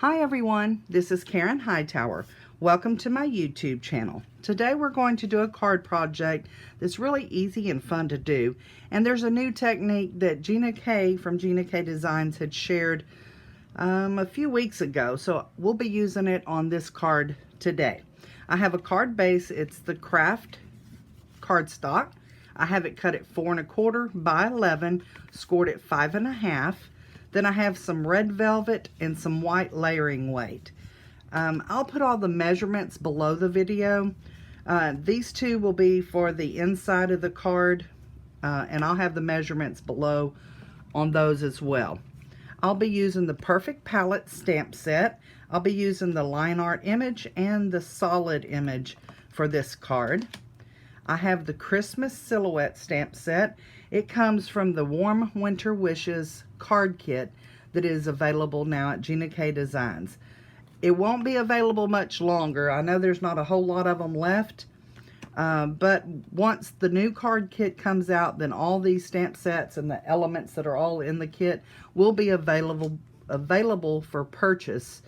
Hi everyone, this is Karen Hightower. Welcome to my YouTube channel. Today we're going to do a card project that's really easy and fun to do. And there's a new technique that Gina K from Gina K Designs had shared a few weeks ago. So we'll be using it on this card today. I have a card base. It's the Kraft cardstock. I have it cut at 4 1/4 by 11, scored at 5 1/2. Then I have some red velvet and some white layering weight. I'll put all the measurements below the video. These two will be for the inside of the card, and I'll have the measurements below on those as well. I'll be using the Perfect Pallet Stamp Set. I'll be using the line art image and the solid image for this card. I have the Christmas Silhouette Stamp Set. It comes from the Warm Winter Wishes card kit that is available now at Gina K Designs. It won't be available much longer. I know there's not a whole lot of them left, but once the new card kit comes out, then all these stamp sets and the elements that are all in the kit will be available for purchase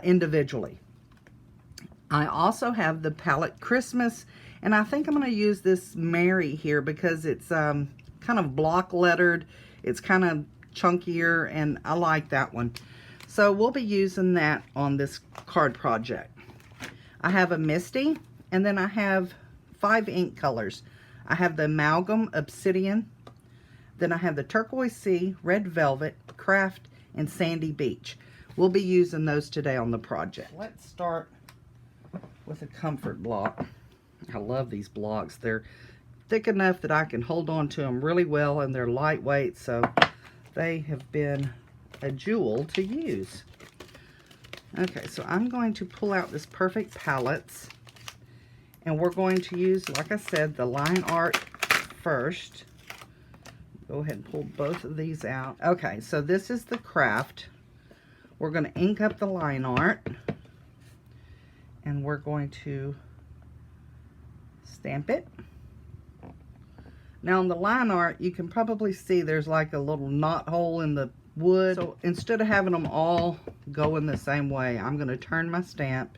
individually. I also have the Palette Christmas, and I think I'm going to use this Mary here because it's kind of block lettered. It's kind of chunkier, and I like that one. So we'll be using that on this card project. I have a Misty, and then I have 5 ink colors. I have the Amalgam Obsidian, then I have the Turquoise Sea, Red Velvet, Kraft, and Sandy Beach. We'll be using those today on the project. Let's start with a comfort block. I love these blocks. They're thick enough that I can hold on to them really well, and they're lightweight, so they have been a jewel to use. Okay, so I'm going to pull out this Perfect Pallets, and we're going to use, like I said, the line art first. Go ahead and pull both of these out. Okay, so this is the Kraft. We're going to ink up the line art, and we're going to stamp it. Now on the line art, you can probably see there's like a little knot hole in the wood. So instead of having them all go in the same way, I'm going to turn my stamp.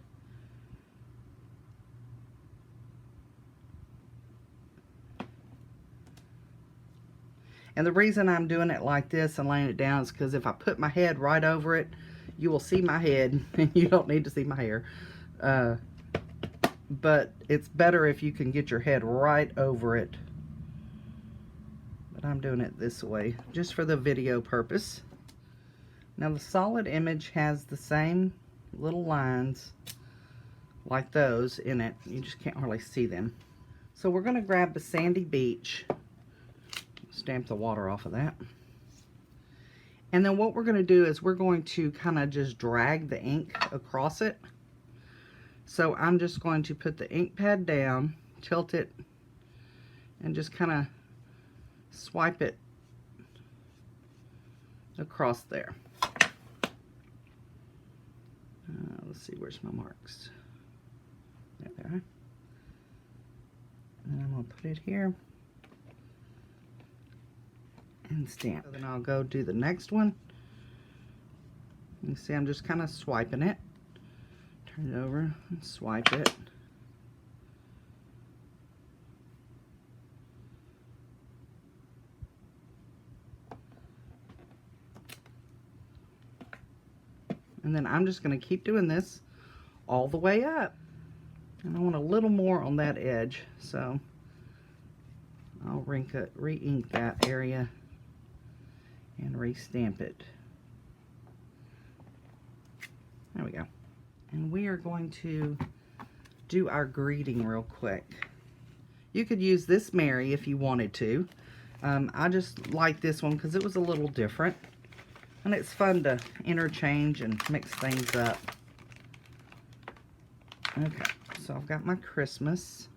And the reason I'm doing it like this and laying it down is because if I put my head right over it, you will see my head and you don't need to see my hair. But it's better if you can get your head right over it. But I'm doing it this way just for the video purpose. Now the solid image has the same little lines like those in it. You just can't hardly see them. So we're going to grab the Sandy Beach, stamp the water off of that. And then what we're going to do is we're going to kind of just drag the ink across it. So I'm just going to put the ink pad down, tilt it, and just kind of swipe it across there. Let's see, where's my marks? There they are. And I'm going to put it here and stamp. So then I'll go do the next one. You see I'm just kind of swiping it. Turn it over and swipe it. And then I'm just going to keep doing this all the way up. And I want a little more on that edge, so I'll re-ink that area and re-stamp it. There we go. And we are going to do our greeting real quick. You could use this Mary if you wanted to. I just like this one because it was a little different. And it's fun to interchange and mix things up. Okay, so I've got my Christmas.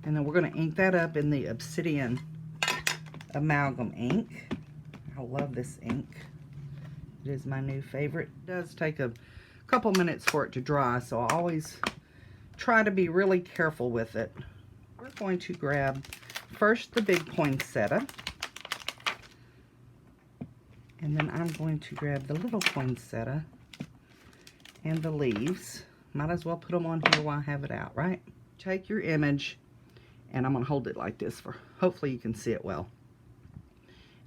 And then we're going to ink that up in the Obsidian Amalgam ink. I love this ink. It is my new favorite. It does take a couple minutes for it to dry, so I always try to be really careful with it. We're going to grab first the big poinsettia. And then I'm going to grab the little poinsettia and the leaves. Might as well put them on here while I have it out, right? Take your image, and I'm going to hold it like this for, hopefully you can see it well.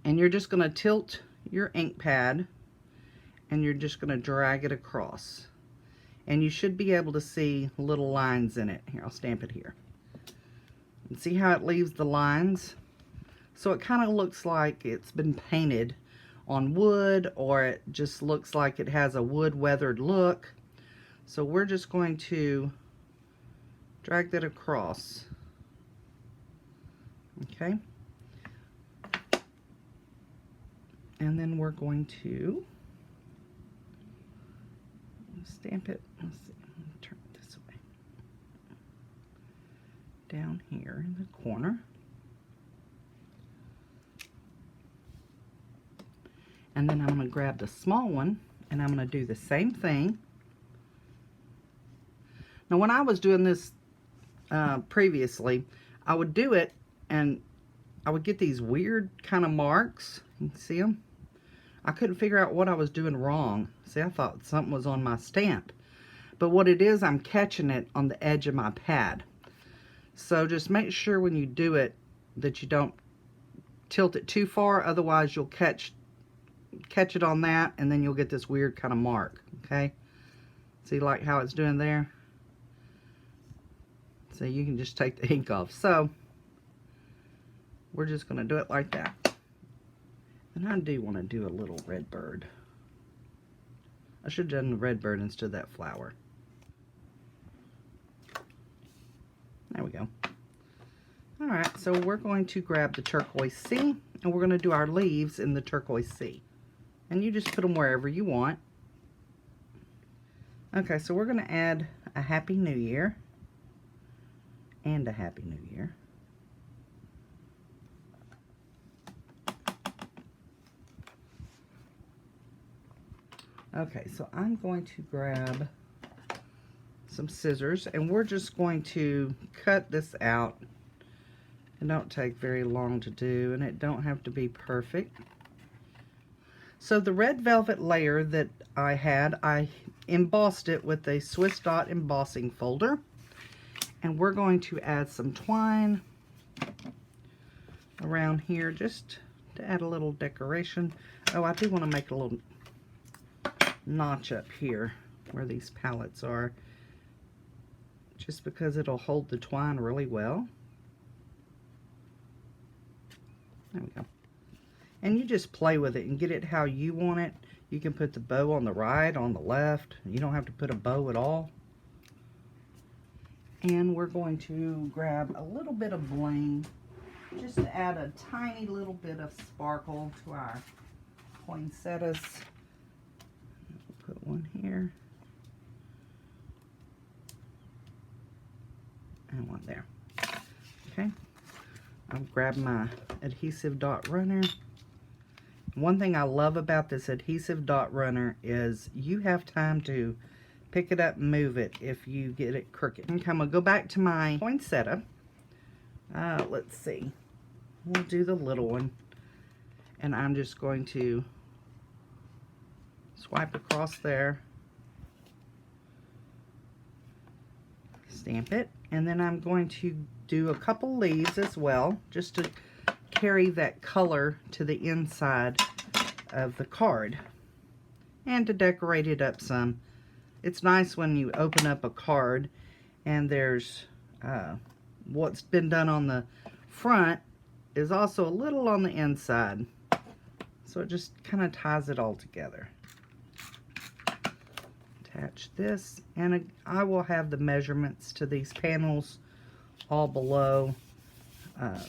And you're just going to tilt your ink pad, and you're just going to drag it across. And you should be able to see little lines in it. Here, I'll stamp it here. And see how it leaves the lines? So it kind of looks like it's been painted on wood, or it just looks like it has a wood weathered look. So we're just going to drag that across. Okay. And then we're going to stamp it. Let's see. Turn it this way. Down here in the corner. And then I'm going to grab the small one, and I'm going to do the same thing. Now, when I was doing this previously, I would do it, and I would get these weird kind of marks. You can see them? I couldn't figure out what I was doing wrong. See, I thought something was on my stamp. But what it is, I'm catching it on the edge of my pad. So just make sure when you do it that you don't tilt it too far. Otherwise, you'll catch it on that, and then you'll get this weird kind of mark. Okay? See, like how it's doing there? So you can just take the ink off. So we're just going to do it like that. And I do want to do a little red bird. I should have done the red bird instead of that flower. There we go. Alright, so we're going to grab the turquoise sea, and we're going to do our leaves in the turquoise sea. And you just put them wherever you want. Okay, so we're going to add a Happy New Year and a Happy New Year. Okay, so I'm going to grab some scissors, and we're just going to cut this out. It don't take very long to do, and it don't have to be perfect. So the red velvet layer that I had, I embossed it with a Swiss dot embossing folder, and we're going to add some twine around here just to add a little decoration. Oh, I do want to make a little notch up here where these pallets are, just because it'll hold the twine really well. There we go. And you just play with it and get it how you want it. You can put the bow on the right, on the left. You don't have to put a bow at all. And we're going to grab a little bit of bling, just to add a tiny little bit of sparkle to our poinsettias. Put one here and one there. Okay, I'll grab my adhesive dot runner. One thing I love about this adhesive dot runner is you have time to pick it up and move it if you get it crooked. Okay, I'm gonna go back to my poinsettia. Let's see, we'll do the little one, and I'm just going to swipe across there, stamp it, and then I'm going to do a couple leaves as well, just to carry that color to the inside of the card and to decorate it up some. It's nice when you open up a card and there's what's been done on the front is also a little on the inside, so it just kind of ties it all together. Attach this, and I will have the measurements to these panels all below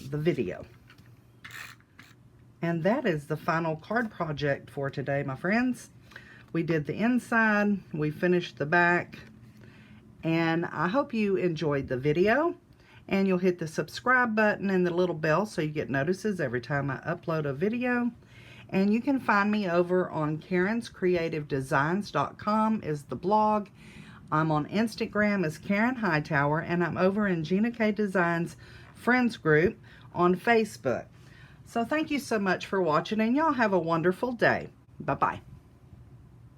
the video. And that is the final card project for today, my friends. We did the inside, we finished the back, and I hope you enjoyed the video. And you'll hit the subscribe button and the little bell so you get notices every time I upload a video. And you can find me over on karenscreativedesigns.com is the blog. I'm on Instagram as Karen Hightower, and I'm over in Gina K Designs Friends Group on Facebook. So thank you so much for watching, and y'all have a wonderful day. Bye-bye.